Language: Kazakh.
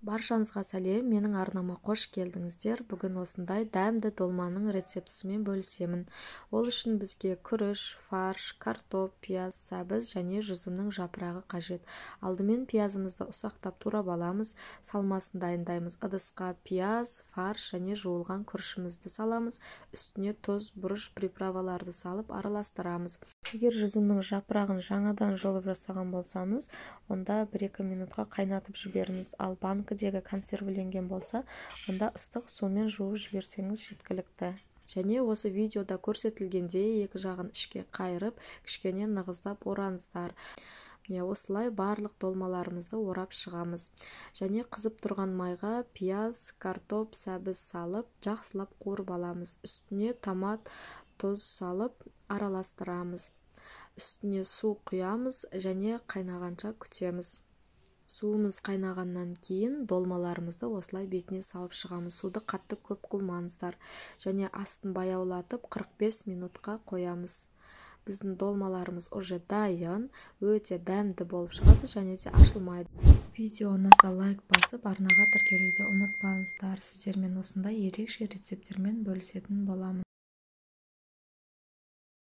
Баршаңызға сәлем, менің арнама қош келдіңіздер. Бүгін осындай дәмді долманың рецептісімен бөлісемін. Ол үшін бізге күріш, фарш, картоп, пияз, сәбіз және жүзімнің жапырағы қажет. Алдымен пиязымызды ұсақтап турап аламыз. Салмасын дайындаймыз. Ыдысқа пияз, фарш және жуылған күрішімізді саламыз. Үстіне тұз, бұрыш, приправаларды салып араластырамыз. Егер жүзімнің жапырағын жаңадан жұлып жасаған болсаңыз, онда 1-2 минутқа қайнатып жіберіңіз. Ал банкідегі консервіленген болса, онда ыстық сумен жуып жіберсеңіз жеткілікті. Және осы видеода көрсетілгендей екі жағын ішке қайырып, кішкене нығыздап ораңыздар. Осылай барлық долмаларымызды орап шығамыз. Және қызып тұрған майға пияз, картоп, сәбіз салып, жақсылап қуырып аламыз. Үстіне томат, тұз салып араластырамыз. Үстіне су құямыз және қайнағанша күтеміз. Суымыз қайнағаннан кейін долмаларымызды осылай бетіне салып шығамыз. Суды қатты көп қылмаңыздар. Және астын баяулатып 45 минутқа қоямыз. Біздің долмаларымыз уже дайын, өте дәмді болып шығады және де ашылмайды. Видео ұнаса лайк басып, арнаға тіркелуді ұмытпаңыздар. Сіздермен осындай ерекше рецептермен бөлісетін боламын.